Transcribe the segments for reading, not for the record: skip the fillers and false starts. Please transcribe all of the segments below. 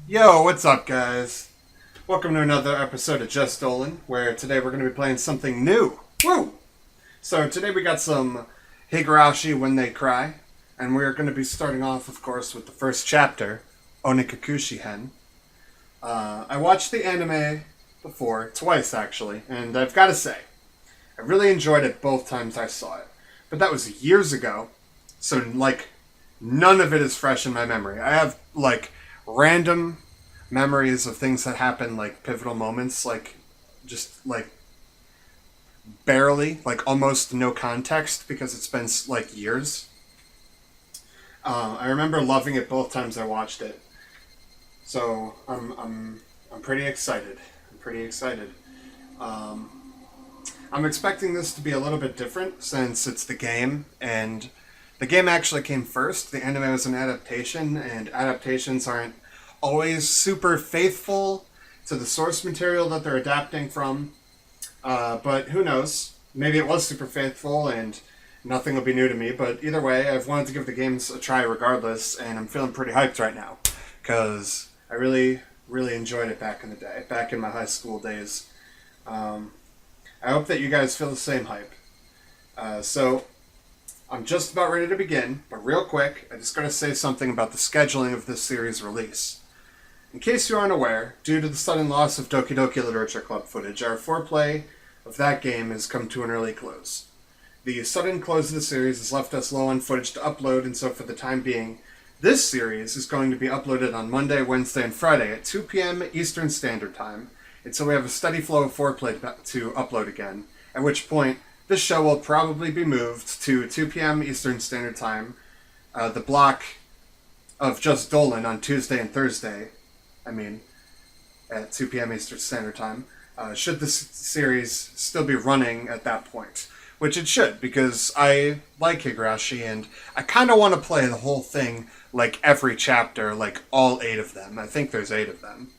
Yo, what's up, guys? Welcome to another episode of Just Dolan, where today we're going to be playing something new. Woo! So today we got some Higurashi When They Cry, and we're going to be starting off, of course, with the first chapter, Onikakushi Hen. I watched the anime before, twice actually, and I've got to say, I really enjoyed it both times I saw it. But that was years ago, so, none of it is fresh in my memory. I have, random memories of things that happen, pivotal moments, barely, almost no context, because it's been, years. I remember loving it both times I watched it. So, I'm pretty excited. I'm expecting this to be a little bit different, since it's the game, and the game actually came first. The anime was an adaptation, and adaptations aren't always super faithful to the source material that they're adapting from. But who knows? Maybe it was super faithful, and nothing will be new to me. But either way, I've wanted to give the games a try regardless, and I'm feeling pretty hyped right now. Because I really, really enjoyed it back in the day, back in my high school days. I hope that you guys feel the same hype. So, I'm just about ready to begin, but real quick, I just gotta say something about the scheduling of this series' release. In case you aren't aware, due to the sudden loss of Doki Doki Literature Club footage, our FourPlay of that game has come to an early close. The sudden close of the series has left us low on footage to upload, and so for the time being, this series is going to be uploaded on Monday, Wednesday, and Friday at 2 p.m. Eastern Standard Time, until we have a steady flow of FourPlay to upload again, at which point, this show will probably be moved to 2 p.m. Eastern Standard Time, the block of Just Dolan on Tuesday and Thursday, at 2 p.m. Eastern Standard Time, should this series still be running at that point. Which it should, because I like Higurashi, and I kind of want to play the whole thing, every chapter, all 8 of them. I think there's 8 of them.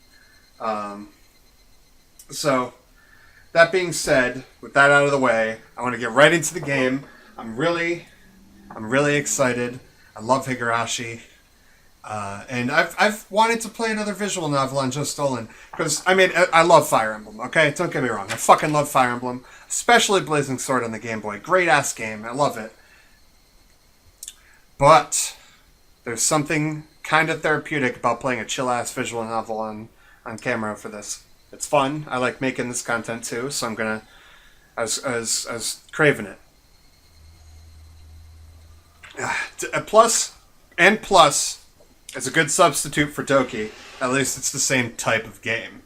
So, that being said, with that out of the way, I want to get right into the game. I'm really excited. I love Higurashi. And I've wanted to play another visual novel on Just Dolan, because, I love Fire Emblem, okay? Don't get me wrong. I fucking love Fire Emblem, especially Blazing Sword on the Game Boy. Great-ass game. I love it. But there's something kind of therapeutic about playing a chill-ass visual novel on camera for this. It's fun. I like making this content too, so I'm gonna, as craving it. Plus, it's a good substitute for Doki. At least it's the same type of game.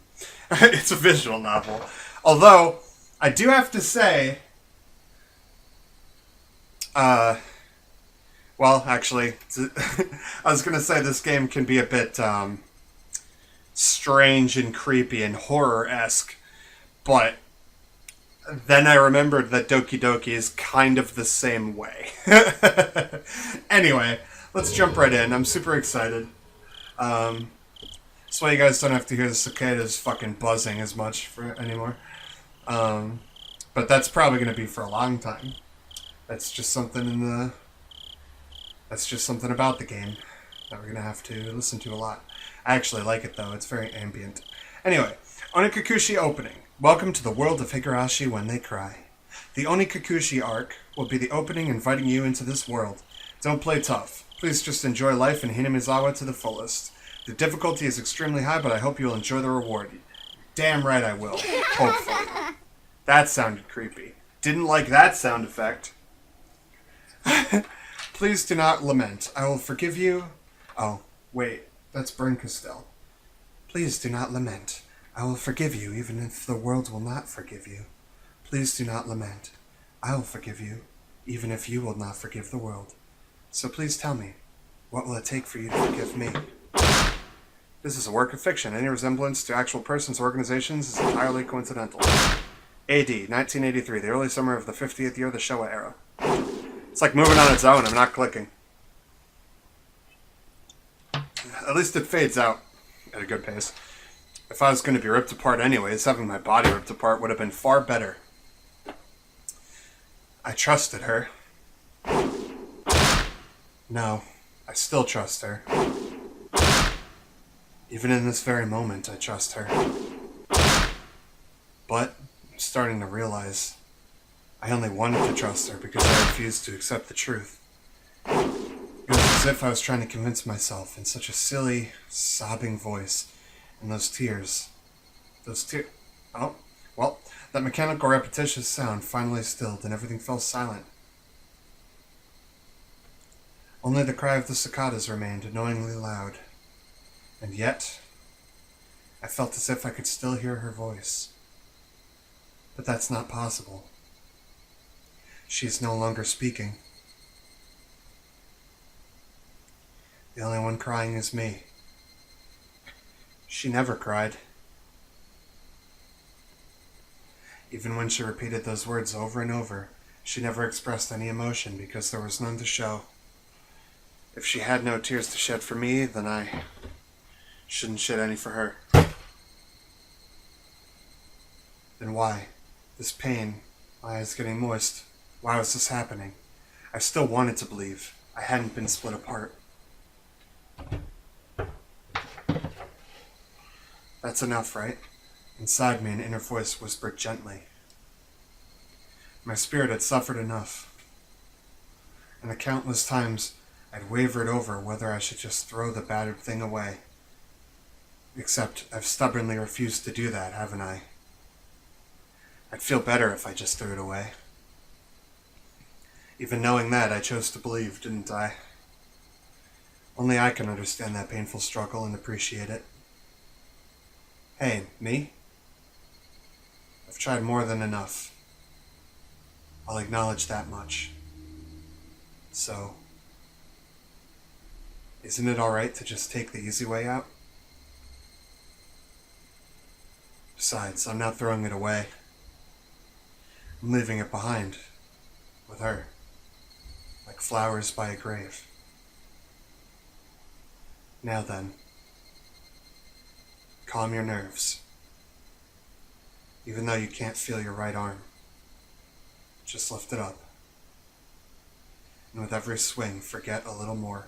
It's a visual novel. Although, I do have to say, well, actually, I was gonna say this game can be a bit, strange and creepy and horror-esque, but then I remembered that Doki Doki is kind of the same way. Anyway, let's jump right in. I'm super excited. That's why you guys don't have to hear the cicadas fucking buzzing as much anymore. But that's probably going to be for a long time. That's just something about the game that we're going to have to listen to a lot. I actually like it, though. It's very ambient. Anyway, Onikakushi opening. Welcome to the world of Higurashi When They Cry. The Onikakushi arc will be the opening inviting you into this world. Don't play tough. Please just enjoy life in Hinamizawa to the fullest. The difficulty is extremely high, but I hope you will enjoy the reward. Damn right I will. Hopefully. That sounded creepy. Didn't like that sound effect. Please do not lament. I will forgive you. Oh, wait. That's Bern Castell. Please do not lament. I will forgive you, even if the world will not forgive you. Please do not lament. I will forgive you, even if you will not forgive the world. So please tell me, what will it take for you to forgive me? This is a work of fiction. Any resemblance to actual persons or organizations is entirely coincidental. AD, 1983, the early summer of the 50th year of the Showa era. It's like moving on its own. I'm not clicking. At least it fades out at a good pace. If I was going to be ripped apart anyways, having my body ripped apart would have been far better. I trusted her. No, I still trust her. Even in this very moment, I trust her. But I'm starting to realize I only wanted to trust her because I refused to accept the truth. It was as if I was trying to convince myself in such a silly, sobbing voice. And those tears. Oh, well, that mechanical repetitious sound finally stilled and everything fell silent. Only the cry of the cicadas remained annoyingly loud. And yet, I felt as if I could still hear her voice. But that's not possible. She is no longer speaking. The only one crying is me. She never cried. Even when she repeated those words over and over, she never expressed any emotion because there was none to show. If she had no tears to shed for me, then I shouldn't shed any for her. Then why? This pain, my eyes getting moist. Why was this happening? I still wanted to believe. I hadn't been split apart. That's enough, right? Inside me, an inner voice whispered gently. My spirit had suffered enough. And the countless times I'd wavered over whether I should just throw the battered thing away. Except I've stubbornly refused to do that, haven't I? I'd feel better if I just threw it away. Even knowing that, I chose to believe, didn't I? Only I can understand that painful struggle and appreciate it. Hey, me? I've tried more than enough. I'll acknowledge that much. So, isn't it alright to just take the easy way out? Besides, I'm not throwing it away. I'm leaving it behind. With her. Like flowers by a grave. Now then. Calm your nerves. Even though you can't feel your right arm. Just lift it up. And with every swing, forget a little more.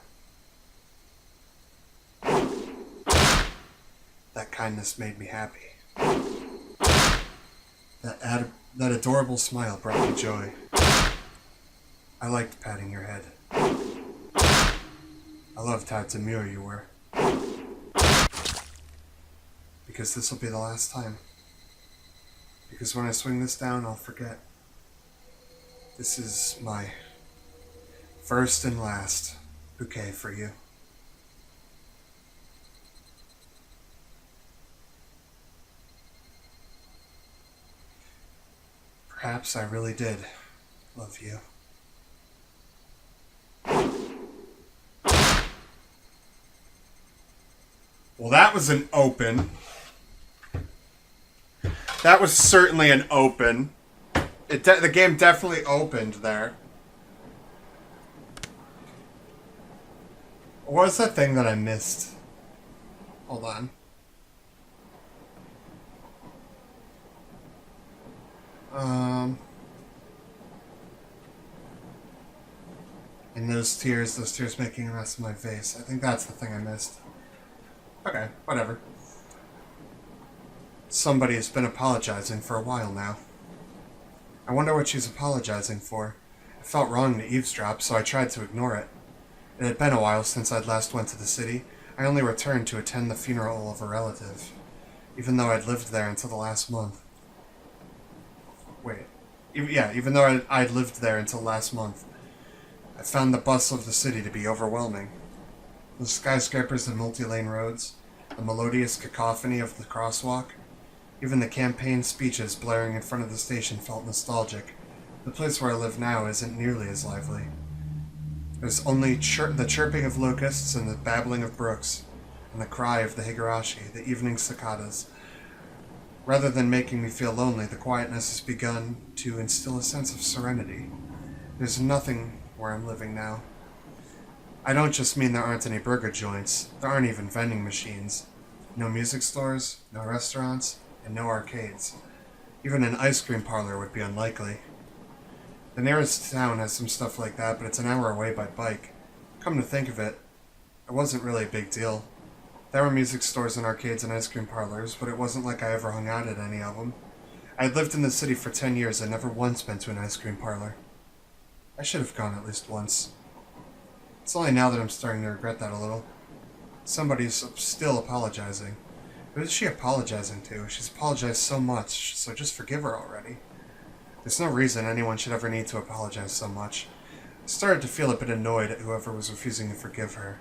That kindness made me happy. That adorable smile brought me joy. I liked patting your head. I loved how demure you were. Because this will be the last time. Because when I swing this down, I'll forget. This is my first and last bouquet for you. Perhaps I really did love you. Well, that was an open. That was certainly an open. The game definitely opened there. What was that thing that I missed? Hold on. And those tears making a mess of my face. I think that's the thing I missed. Okay, whatever. Somebody has been apologizing for a while now. I wonder what she's apologizing for. It felt wrong to eavesdrop, so I tried to ignore it. It had been a while since I'd last went to the city. I only returned to attend the funeral of a relative, even though I'd lived there until the last month. Even though I'd lived there until last month. I found the bustle of the city to be overwhelming. The skyscrapers and multi-lane roads, the melodious cacophony of the crosswalk, even the campaign speeches blaring in front of the station felt nostalgic. The place where I live now isn't nearly as lively. There's only the chirping of locusts and the babbling of brooks, and the cry of the Higurashi, the evening cicadas. Rather than making me feel lonely, the quietness has begun to instill a sense of serenity. There's nothing where I'm living now. I don't just mean there aren't any burger joints. There aren't even vending machines. No music stores, no restaurants, and no arcades. Even an ice cream parlor would be unlikely. The nearest town has some stuff like that, but it's an hour away by bike. Come to think of it, it wasn't really a big deal. There were music stores and arcades and ice cream parlors, but it wasn't like I ever hung out at any of them. I had lived in the city for 10 years and never once been to an ice cream parlor. I should have gone at least once. It's only now that I'm starting to regret that a little. Somebody's still apologizing. Who is she apologizing to? She's apologized so much, so just forgive her already. There's no reason anyone should ever need to apologize so much. I started to feel a bit annoyed at whoever was refusing to forgive her.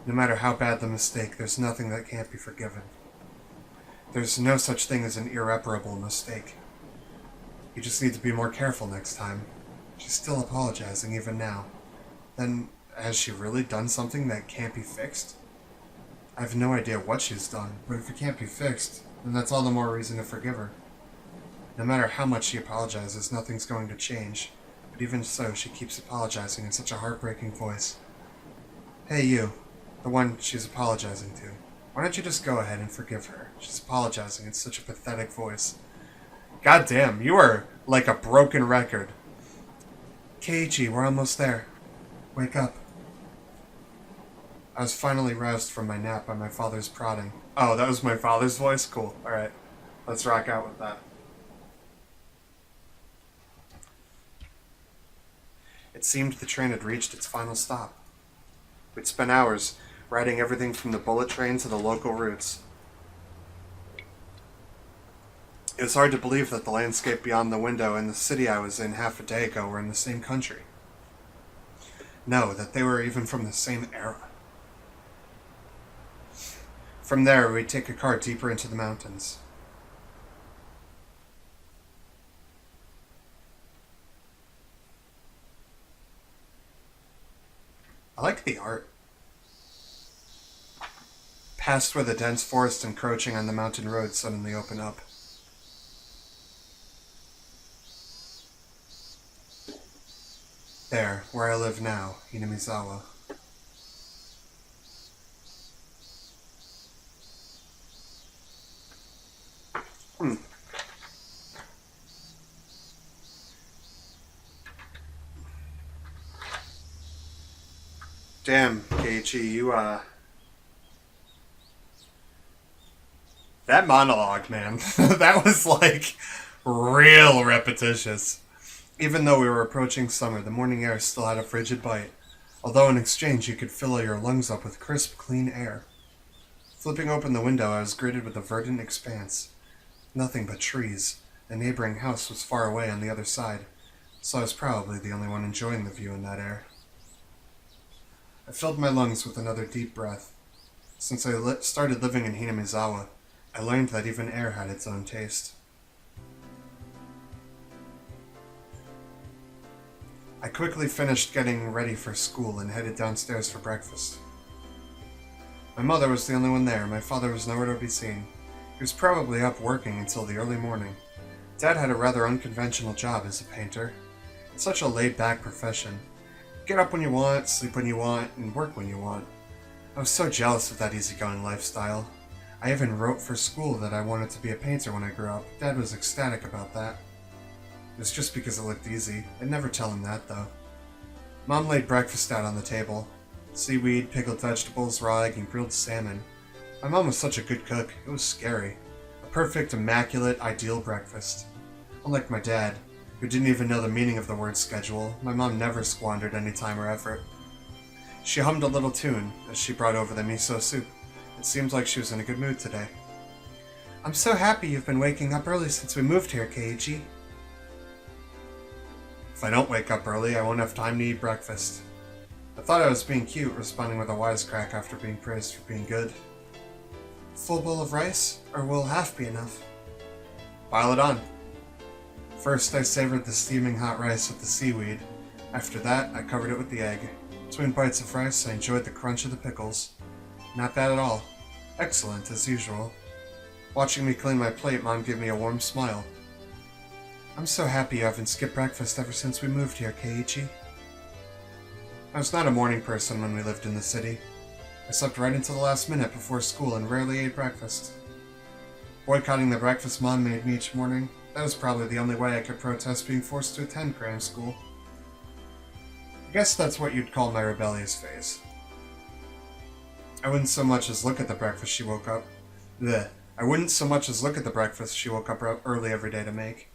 No matter how bad the mistake, there's nothing that can't be forgiven. There's no such thing as an irreparable mistake. You just need to be more careful next time. She's still apologizing even now. Then, has she really done something that can't be fixed? I have no idea what she's done, but if it can't be fixed, then that's all the more reason to forgive her. No matter how much she apologizes, nothing's going to change. But even so, she keeps apologizing in such a heartbreaking voice. Hey you, the one she's apologizing to. Why don't you just go ahead and forgive her? She's apologizing in such a pathetic voice. God damn, you are like a broken record. Keiichi, we're almost there. Wake up. I was finally roused from my nap by my father's prodding. Oh, that was my father's voice? Cool. Alright. Let's rock out with that. It seemed the train had reached its final stop. We'd spent hours riding everything from the bullet train to the local routes. It was hard to believe that the landscape beyond the window and the city I was in half a day ago were in the same country. No, that they were even from the same era. From there, we'd take a car deeper into the mountains. I like the art. Past where the dense forest encroaching on the mountain road suddenly open up. There, where I live now, Hinamizawa. Damn, Keiichi, you, that monologue, man, that was, like, real repetitious. Even though we were approaching summer, the morning air still had a frigid bite, although in exchange you could fill your lungs up with crisp, clean air. Flipping open the window, I was greeted with a verdant expanse. Nothing but trees. A neighboring house was far away on the other side, so I was probably the only one enjoying the view in that air. I filled my lungs with another deep breath. Since I started living in Hinamizawa, I learned that even air had its own taste. I quickly finished getting ready for school and headed downstairs for breakfast. My mother was the only one there. My father was nowhere to be seen. He was probably up working until the early morning. Dad had a rather unconventional job as a painter. It's such a laid-back profession. Get up when you want, sleep when you want, and work when you want. I was so jealous of that easygoing lifestyle. I even wrote for school that I wanted to be a painter when I grew up. Dad was ecstatic about that. It was just because it looked easy. I'd never tell him that, though. Mom laid breakfast out on the table. Seaweed, pickled vegetables, raw egg, and grilled salmon. My mom was such a good cook, it was scary. A perfect, immaculate, ideal breakfast. Unlike my dad, who didn't even know the meaning of the word schedule, my mom never squandered any time or effort. She hummed a little tune as she brought over the miso soup. It seems like she was in a good mood today. I'm so happy you've been waking up early since we moved here, Keiichi. If I don't wake up early, I won't have time to eat breakfast. I thought I was being cute, responding with a wisecrack after being praised for being good. Full bowl of rice, or will half be enough? Pile it on. First, I savored the steaming hot rice with the seaweed. After that, I covered it with the egg. Between bites of rice, I enjoyed the crunch of the pickles. Not bad at all. Excellent, as usual. Watching me clean my plate, Mom gave me a warm smile. I'm so happy you haven't skipped breakfast ever since we moved here, Keiichi. I was not a morning person when we lived in the city. I slept right until the last minute before school and rarely ate breakfast. Boycotting the breakfast Mom made me each morning, that was probably the only way I could protest being forced to attend cram school. I guess that's what you'd call my rebellious phase. I wouldn't so much as look at the breakfast she woke up. Bleh. I wouldn't so much as look at the breakfast she woke up early every day to make.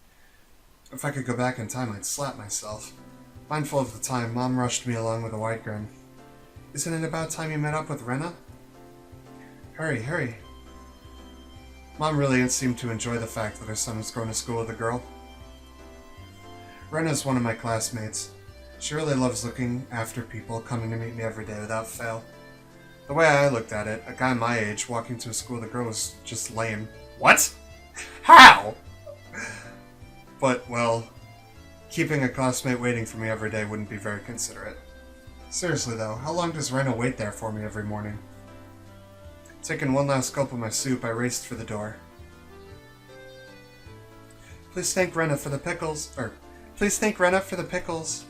If I could go back in time, I'd slap myself. Mindful of the time, Mom rushed me along with a wide grin. Isn't it about time you met up with Rena? Hurry, hurry. Mom really seemed to enjoy the fact that her son was going to school with a girl. Rena's one of my classmates. She really loves looking after people coming to meet me every day without fail. The way I looked at it, a guy my age walking to a school with a girl was just lame. What? How? But, well, keeping a classmate waiting for me every day wouldn't be very considerate. Seriously though, how long does Rena wait there for me every morning? Taking one last gulp of my soup, I raced for the door. Please thank Rena for the pickles. Please thank Rena for the pickles.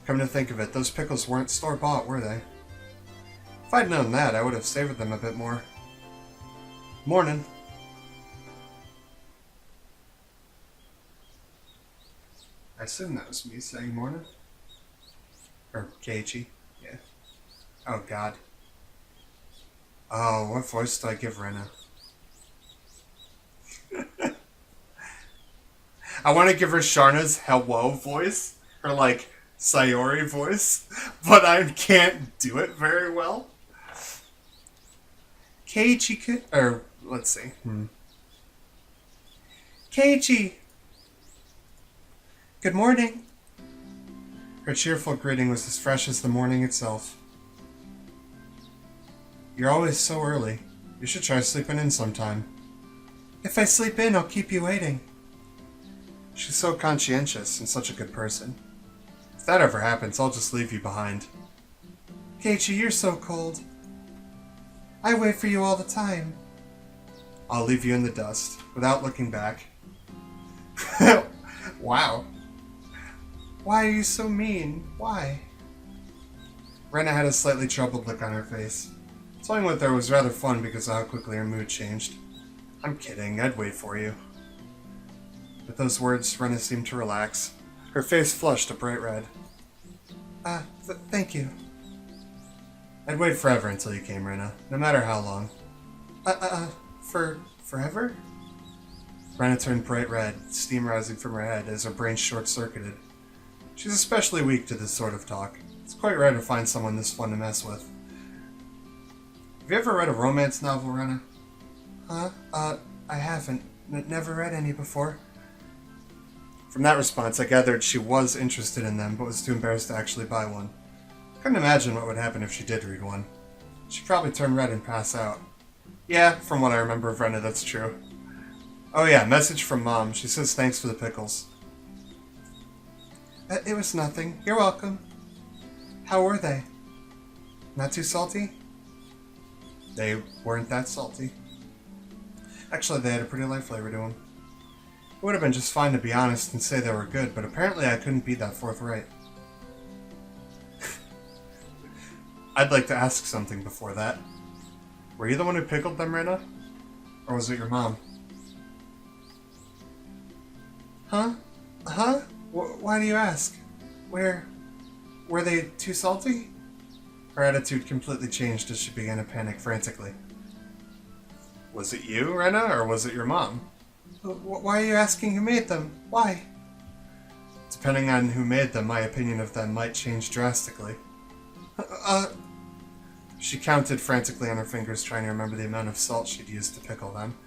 Come to think of it, those pickles weren't store-bought, were they? If I'd known that, I would have savored them a bit more. Morning. I assume that was me saying morning. Or Keiichi. Yeah. Oh, God. Oh, what voice do I give Rena? I want to give her Sharna's hello voice. Her, like, Sayori voice. But I can't do it very well. Keiichi could... Or, let's see. Keiichi! Good morning. Her cheerful greeting was as fresh as the morning itself. You're always so early. You should try sleeping in sometime. If I sleep in, I'll keep you waiting. She's so conscientious and such a good person. If that ever happens, I'll just leave you behind. Keiichi, you're so cold. I wait for you all the time. I'll leave you in the dust, without looking back. Wow. Why are you so mean? Why? Rena had a slightly troubled look on her face. Telling with her was rather fun because of how quickly her mood changed. I'm kidding, I'd wait for you. With those words, Rena seemed to relax. Her face flushed a bright red. Thank you. I'd wait forever until you came, Rena, no matter how long. Forever? Rena turned bright red, steam rising from her head as her brain short-circuited. She's especially weak to this sort of talk. It's quite rare to find someone this fun to mess with. Have you ever read a romance novel, Rena? Huh? I haven't. Never read any before. From that response, I gathered she was interested in them, but was too embarrassed to actually buy one. Couldn't imagine what would happen if she did read one. She'd probably turn red and pass out. Yeah, from what I remember of Rena, that's true. Oh yeah, message from Mom. She says thanks for the pickles. It was nothing. You're welcome. How were they? Not too salty? They weren't that salty. Actually, they had a pretty light flavor to them. It would have been just fine to be honest and say they were good, but apparently I couldn't be that forthright. I'd like to ask something before that. Were you the one who pickled them, Rena? Or was it your mom? Huh? Huh? Why do you ask? Were they too salty? Her attitude completely changed as she began to panic frantically. Was it you, Rena, or was it your mom? Why are you asking who made them? Why? Depending on who made them, my opinion of them might change drastically. She counted frantically on her fingers, trying to remember the amount of salt she'd used to pickle them.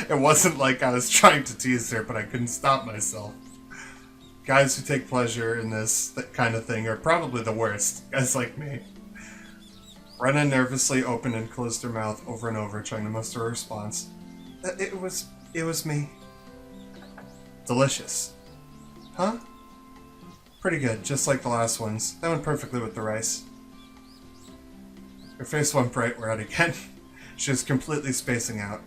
It wasn't like I was trying to tease her, but I couldn't stop myself. Guys who take pleasure in this kind of thing are probably the worst, guys like me. Rena nervously opened and closed her mouth over and over, trying to muster a response. It was me. Delicious. Huh? Pretty good, just like the last ones. That went perfectly with the rice. Her face went bright red again. She was completely spacing out.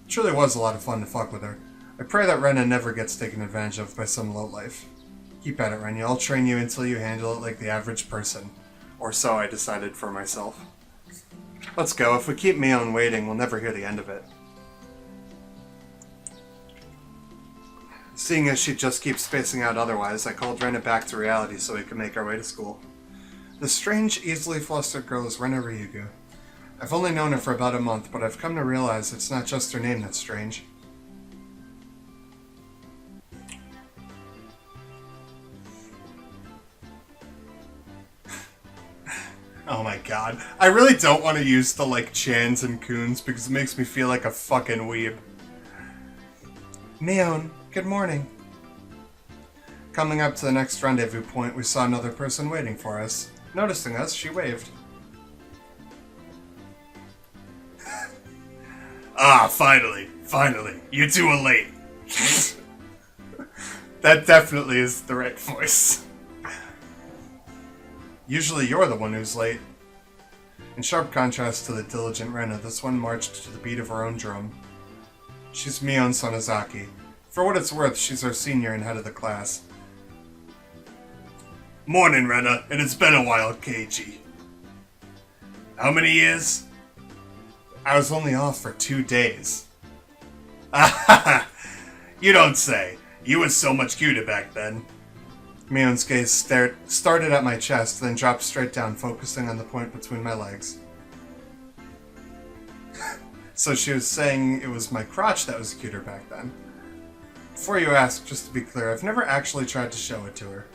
It truly was a lot of fun to fuck with her. I pray that Rena never gets taken advantage of by some lowlife. Keep at it, Rena. I'll train you until you handle it like the average person. Or so I decided for myself. Let's go. If we keep Mion waiting, we'll never hear the end of it. Seeing as she just keeps spacing out otherwise, I called Rena back to reality so we could make our way to school. The strange, easily flustered girl is Rena Ryugu. I've only known her for about a month, but I've come to realize it's not just her name that's strange. Oh my god. I really don't want to use the, chans and coons because it makes me feel like a fucking weeb. Mion, good morning. Coming up to the next rendezvous point, we saw another person waiting for us. Noticing us, she waved. Ah, finally. You two are late. That definitely is the right voice. Usually you're the one who's late. In sharp contrast to the diligent Rena, this one marched to the beat of her own drum. She's Mion Sonozaki. For what it's worth, she's our senior and head of the class. Morning, Rena, and it's been a while, Keiji. How many years? I was only off for 2 days. Ah, you don't say. You was so much cuter back then. Mion's gaze started at my chest, then dropped straight down, focusing on the point between my legs. So she was saying it was my crotch that was cuter back then. Before you ask, just to be clear, I've never actually tried to show it to her.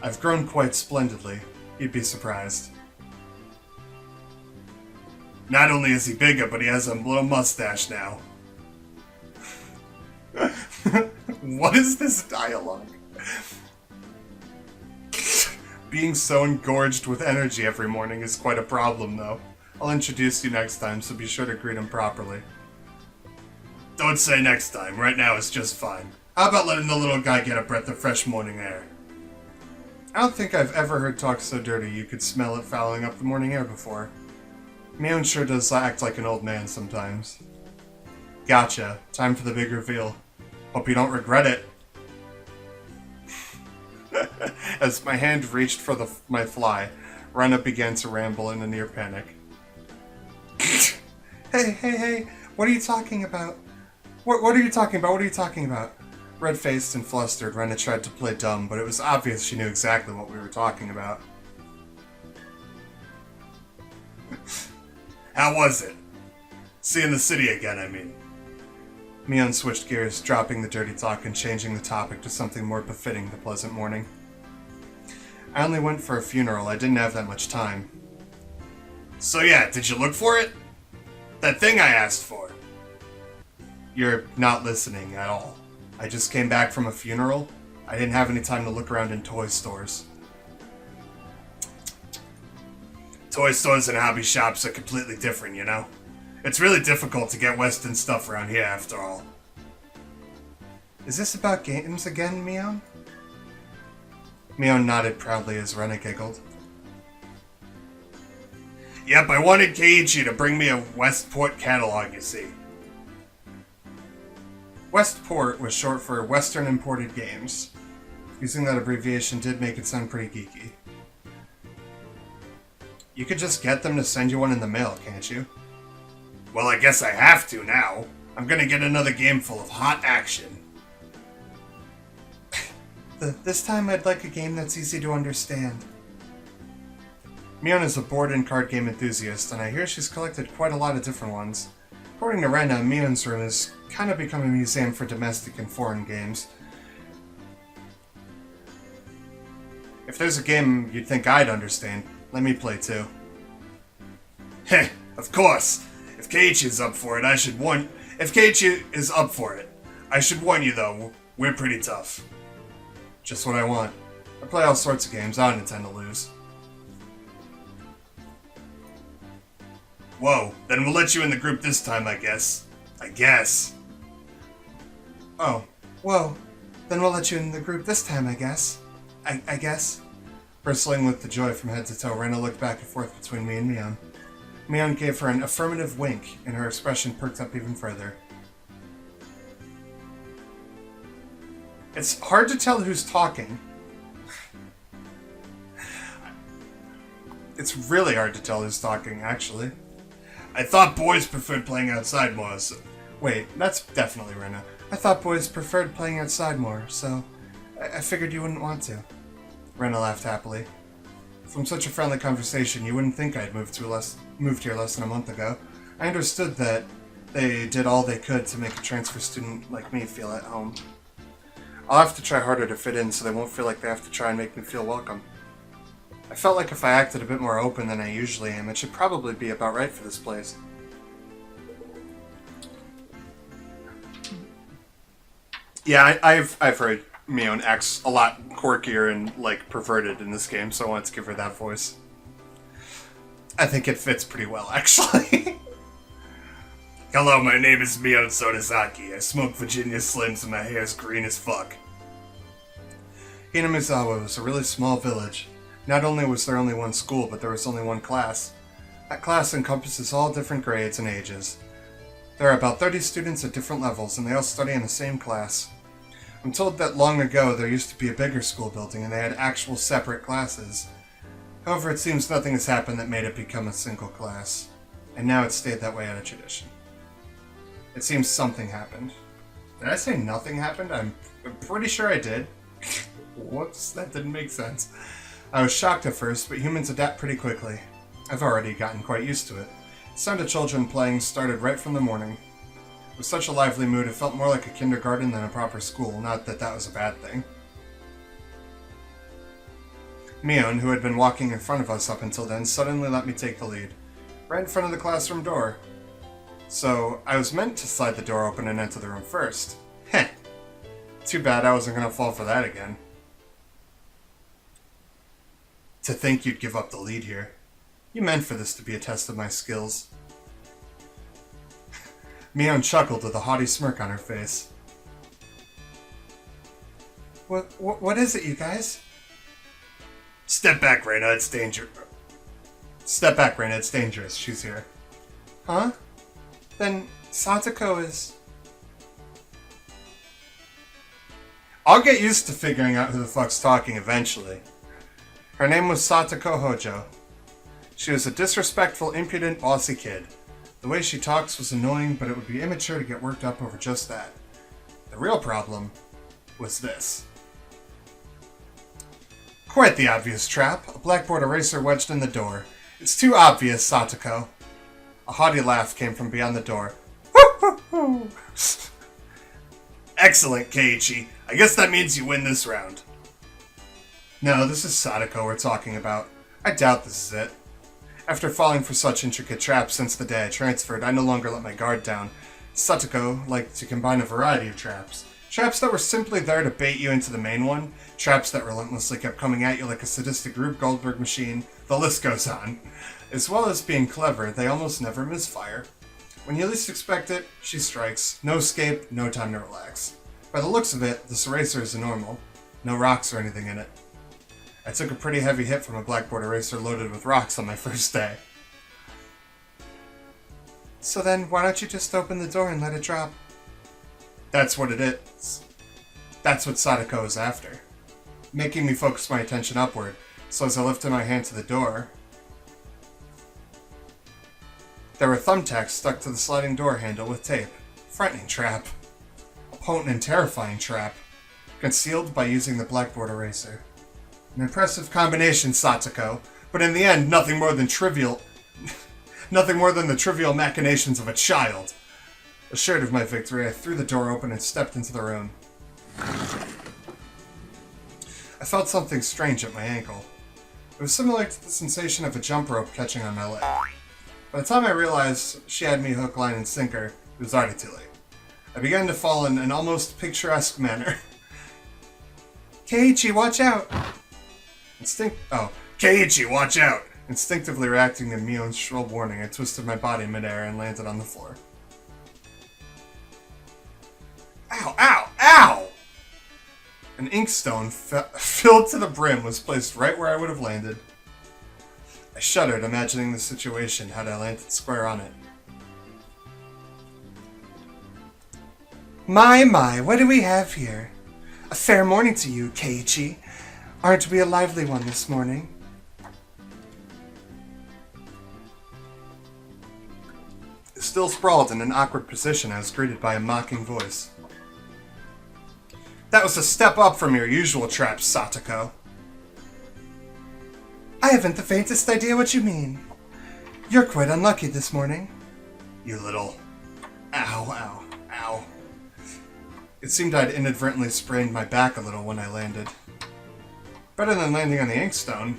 I've grown quite splendidly. You'd be surprised. Not only is he bigger, but he has a little mustache now. What is this dialogue? Being so engorged with energy every morning is quite a problem, though. I'll introduce you next time, so be sure to greet him properly. Don't say next time. Right now it's just fine. How about letting the little guy get a breath of fresh morning air? I don't think I've ever heard talk so dirty you could smell it fouling up the morning air before. Mion sure does act like an old man sometimes. Gotcha. Time for the big reveal. Hope you don't regret it. As my hand reached for my fly, Rena began to ramble in a near panic. Hey, what are you talking about? What are you talking about? What are you talking about? Red-faced and flustered, Rena tried to play dumb, but it was obvious she knew exactly what we were talking about. How was it? Seeing the city again, I mean. Mion switched gears, dropping the dirty talk and changing the topic to something more befitting the pleasant morning. I only went for a funeral. I didn't have that much time. So yeah, did you look for it? That thing I asked for. You're not listening at all. I just came back from a funeral. I didn't have any time to look around in toy stores. Toy stores and hobby shops are completely different, you know? It's really difficult to get Western stuff around here, after all. Is this about games again, Mion? Mion nodded proudly as Rena giggled. Yep, I wanted Keiichi to bring me a Westport catalog, you see. Westport was short for Western Imported Games. Using that abbreviation did make it sound pretty geeky. You could just get them to send you one in the mail, can't you? Well, I guess I have to now. I'm gonna get another game full of hot action. This time I'd like a game that's easy to understand. Mion is a board and card game enthusiast, and I hear she's collected quite a lot of different ones. According to Rena, Mion's room has kind of become a museum for domestic and foreign games. If there's a game you'd think I'd understand, let me play too. Heh, of course. If Keiichi is up for it, I should warn you though, we're pretty tough. Just what I want. I play all sorts of games, I don't intend to lose. Whoa, then we'll let you in the group this time, I guess. Oh, whoa, then we'll let you in the group this time, I guess. I guess. Bristling with the joy from head to toe, Rena looked back and forth between me and Mion. Mion gave her an affirmative wink, and her expression perked up even further. It's hard to tell who's talking. It's really hard to tell who's talking, actually. I thought boys preferred playing outside more, so... Wait, that's definitely Rena. I thought boys preferred playing outside more, so... I figured you wouldn't want to. Rena laughed happily. From such a friendly conversation, you wouldn't think I had moved here less than a month ago. I understood that they did all they could to make a transfer student like me feel at home. I'll have to try harder to fit in so they won't feel like they have to try and make me feel welcome. I felt like if I acted a bit more open than I usually am, it should probably be about right for this place. Yeah, I've heard Mion acts a lot quirkier and, like, perverted in this game, so I wanted to give her that voice. I think it fits pretty well, actually. Hello, my name is Mion Sonozaki. I smoke Virginia Slims and my hair's green as fuck. Hinamizawa was a really small village. Not only was there only one school, but there was only one class. That class encompasses all different grades and ages. There are about 30 students at different levels, and they all study in the same class. I'm told that long ago there used to be a bigger school building, and they had actual separate classes. However, it seems nothing has happened that made it become a single class, and now it's stayed that way out of tradition. It seems something happened. Did I say nothing happened? I'm pretty sure I did. Whoops, that didn't make sense. I was shocked at first, but humans adapt pretty quickly. I've already gotten quite used to it. The sound of children playing started right from the morning. With such a lively mood, it felt more like a kindergarten than a proper school, not that that was a bad thing. Mion, who had been walking in front of us up until then, suddenly let me take the lead. Right in front of the classroom door. So, I was meant to slide the door open and enter the room first. Heh. Too bad I wasn't going to fall for that again. To think you'd give up the lead here. You meant for this to be a test of my skills. Mion chuckled with a haughty smirk on her face. What is it, you guys? Step back, Reina, it's dangerous. Step back, Reina, it's dangerous. She's here. Huh? Then Satoko is... I'll get used to figuring out who the fuck's talking eventually. Her name was Satoko Hojo. She was a disrespectful, impudent, bossy kid. The way she talks was annoying, but it would be immature to get worked up over just that. The real problem was this. Quite the obvious trap. A blackboard eraser wedged in the door. It's too obvious, Satoko. A haughty laugh came from beyond the door. Excellent, Keiichi. I guess that means you win this round. No, this is Satoko we're talking about. I doubt this is it. After falling for such intricate traps since the day I transferred, I no longer let my guard down. Satoko liked to combine a variety of traps. Traps that were simply there to bait you into the main one, traps that relentlessly kept coming at you like a sadistic Rube Goldberg machine, the list goes on. As well as being clever, they almost never misfire. When you least expect it, she strikes. No escape, no time to relax. By the looks of it, this eraser is normal. No rocks or anything in it. I took a pretty heavy hit from a blackboard eraser loaded with rocks on my first day. So then, why don't you just open the door and let it drop? That's what it is. That's what Sadako is after. Making me focus my attention upward, so as I lifted my hand to the door, there were thumbtacks stuck to the sliding door handle with tape. Frightening trap. A potent and terrifying trap. Concealed by using the blackboard eraser. An impressive combination, Satoko, but in the end, nothing more than the trivial machinations of a child. Assured of my victory, I threw the door open and stepped into the room. I felt something strange at my ankle. It was similar to the sensation of a jump rope catching on my leg. By the time I realized she had me hook, line, and sinker, it was already too late. I began to fall in an almost picturesque manner. Keiichi, watch out! Keiichi, watch out! Instinctively reacting to Mion's shrill warning, I twisted my body midair and landed on the floor. Ow, ow, ow! An inkstone filled to the brim was placed right where I would have landed. I shuddered, imagining the situation had I landed square on it. My, what do we have here? A fair morning to you, Keiichi. Aren't we a lively one this morning? Still sprawled in an awkward position, I was greeted by a mocking voice. That was a step up from your usual traps, Satoko. haven't the faintest idea what you mean. You're quite unlucky this morning. You little... Ow, ow, ow. It seemed I'd inadvertently sprained my back a little when I landed. Better than landing on the inkstone.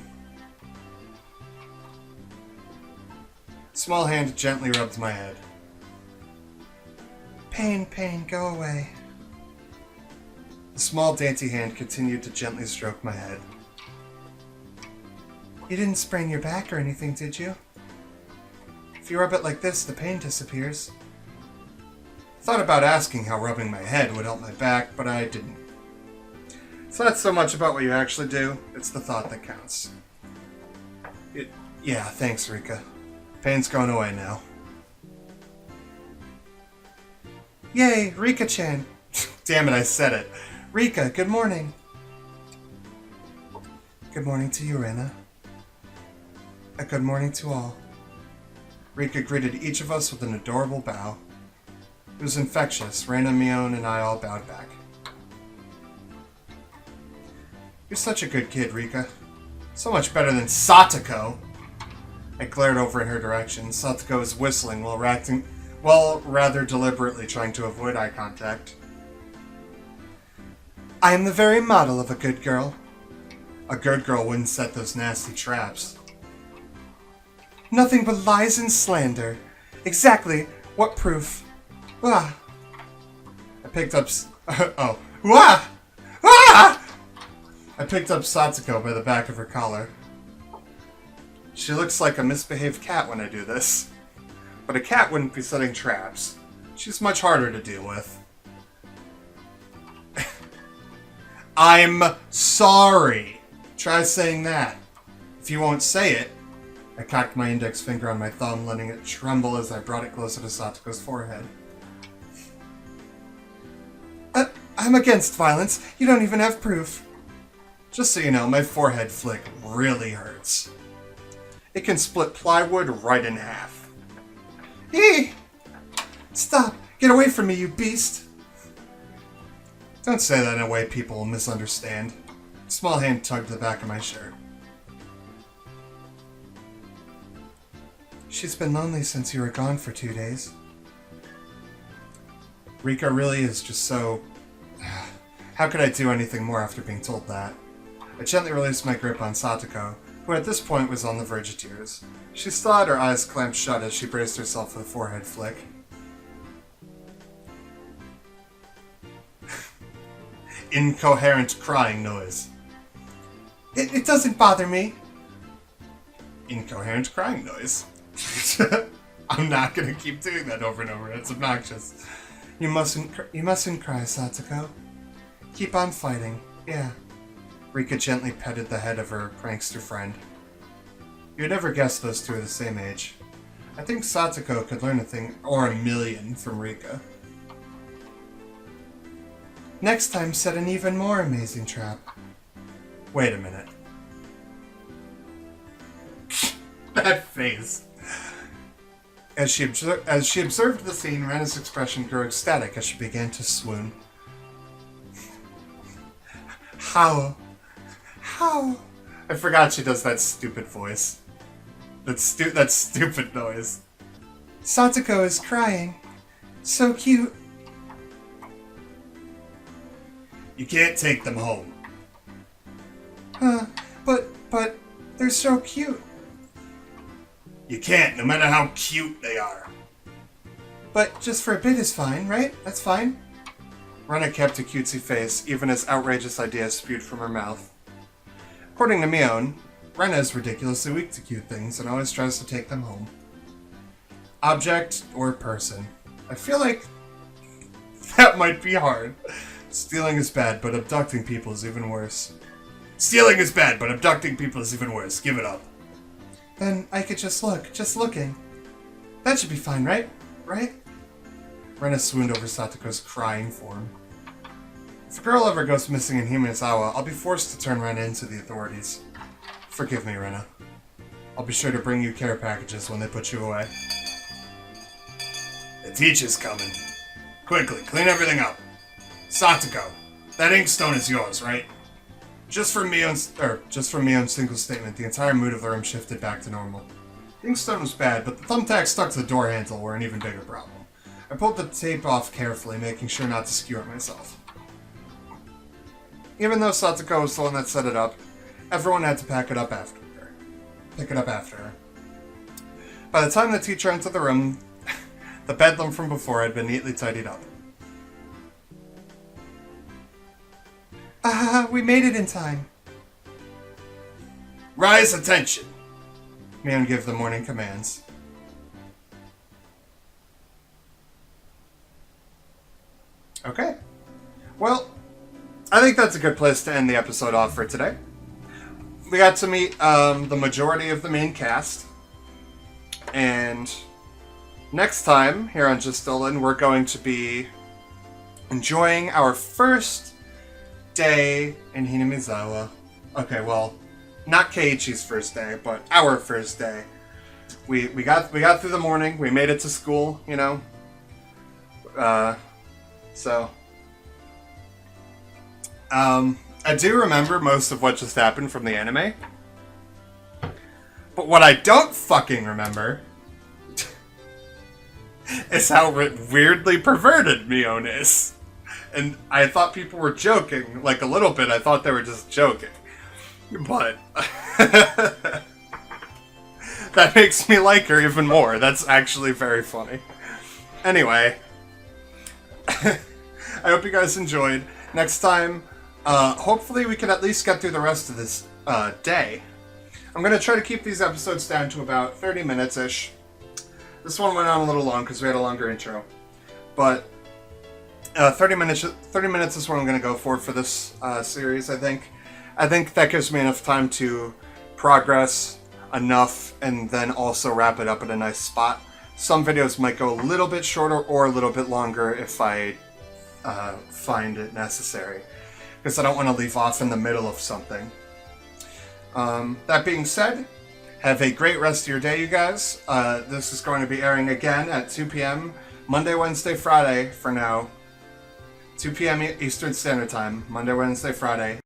Small hand gently rubbed my head. Pain, pain, go away. The small dainty hand continued to gently stroke my head. You didn't sprain your back or anything, did you? If you rub it like this, the pain disappears. I thought about asking how rubbing my head would help my back, but I didn't. It's not so much about what you actually do, it's the thought that counts. Yeah, thanks, Rika. Pain's going away now. Yay, Rika-chan! Damn it, I said it. Rika, good morning. Good morning to you, Rena. A good morning to all. Rika greeted each of us with an adorable bow. It was infectious. Rena, Mion, and I all bowed back. You're such a good kid, Rika. So much better than Satoko. I glared over in her direction. Satoko was whistling while rather deliberately trying to avoid eye contact. I am the very model of a good girl. A good girl wouldn't set those nasty traps. Nothing but lies and slander. Exactly what proof? Ah. I picked up... oh. Wah! Ah! I picked up Satoko by the back of her collar. She looks like a misbehaved cat when I do this. But a cat wouldn't be setting traps. She's much harder to deal with. I'm sorry. Try saying that. If you won't say it... I cocked my index finger on my thumb, letting it tremble as I brought it closer to Satoko's forehead. I'm against violence. You don't even have proof. Just so you know, my forehead flick really hurts. It can split plywood right in half. Eee! Stop! Get away from me, you beast! Don't say that in a way people will misunderstand. A small hand tugged the back of my shirt. She's been lonely since you were gone for 2 days. Rika really is just so... How could I do anything more after being told that? I gently released my grip on Satoko, who at this point was on the verge of tears. She still had her eyes clamped shut as she braced herself for the forehead flick. Incoherent crying noise. It doesn't bother me. Incoherent crying noise. I'm not gonna keep doing that over and over. It's obnoxious. You mustn't cry, Satoko. Keep on fighting. Yeah. Rika gently petted the head of her prankster friend. You'd never guess those two are the same age. I think Satoko could learn a thing or a million from Rika. Next time, set an even more amazing trap. Wait a minute. That face. As she observed the scene, Rena's expression grew ecstatic as she began to swoon. How? I forgot she does that stupid voice. That stupid noise. Satoko is crying. So cute. You can't take them home. But they're so cute. You can't, no matter how cute they are. But just for a bit is fine, right? That's fine. Rena kept a cutesy face, even as outrageous ideas spewed from her mouth. According to Mion, Rena is ridiculously weak to cute things and always tries to take them home. Object or person. I feel like that might be hard. Stealing is bad, but abducting people is even worse. Stealing is bad, but abducting people is even worse. Give it up. Then I could just look. Just looking. That should be fine, right? Right? Rena swooned over Satoko's crying form. If a girl ever goes missing in Himenozawa, I'll be forced to turn Rena into the authorities. Forgive me, Rena. I'll be sure to bring you care packages when they put you away. The teacher's coming. Quickly, clean everything up. Satoko, that inkstone is yours, right? Just from Mion's single statement, the entire mood of the room shifted back to normal. The inkstone was bad, but the thumbtacks stuck to the door handle were an even bigger problem. I pulled the tape off carefully, making sure not to skew it myself. Even though Satoko was the one that set it up, everyone had to pick it up after her. By the time the teacher entered the room, the bedlam from before had been neatly tidied up. We made it in time. Rise, attention! Mion gave the morning commands. Okay. Well, I think that's a good place to end the episode off for today. We got to meet the majority of the main cast. And next time, here on Just Dolan, we're going to be enjoying our first day in Hinamizawa. Okay, well, not Keiichi's first day, but our first day. We got through the morning. We made it to school, you know. I do remember most of what just happened from the anime. But what I don't fucking remember is how weirdly perverted Mion is. And I thought people were joking, like a little bit. I thought they were just joking. But that makes me like her even more. That's actually very funny. Anyway, I hope you guys enjoyed. Next time, hopefully we can at least get through the rest of this day. I'm going to try to keep these episodes down to about 30 minutes-ish. This one went on a little long because we had a longer intro. But 30 minutes is what I'm going to go for this series, I think. I think that gives me enough time to progress enough and then also wrap it up at a nice spot. Some videos might go a little bit shorter or a little bit longer if I find it necessary, because I don't want to leave off in the middle of something. That being said, have a great rest of your day, you guys. This is going to be airing again at 2 p.m. Monday, Wednesday, Friday for now. 2 p.m. Eastern Standard Time, Monday, Wednesday, Friday.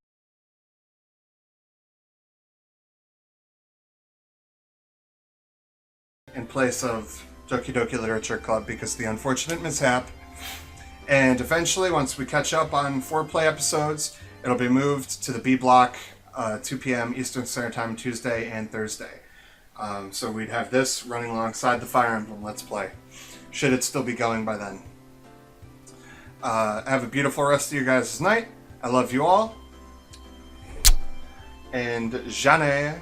In place of Doki Doki Literature Club because of the unfortunate mishap. And eventually, once we catch up on FourPlay episodes, it'll be moved to the B block, 2 p.m. Eastern Standard Time, Tuesday and Thursday. So we'd have this running alongside the Fire Emblem Let's Play. Should it still be going by then. Have a beautiful rest of your guys' night. I love you all. And Jane.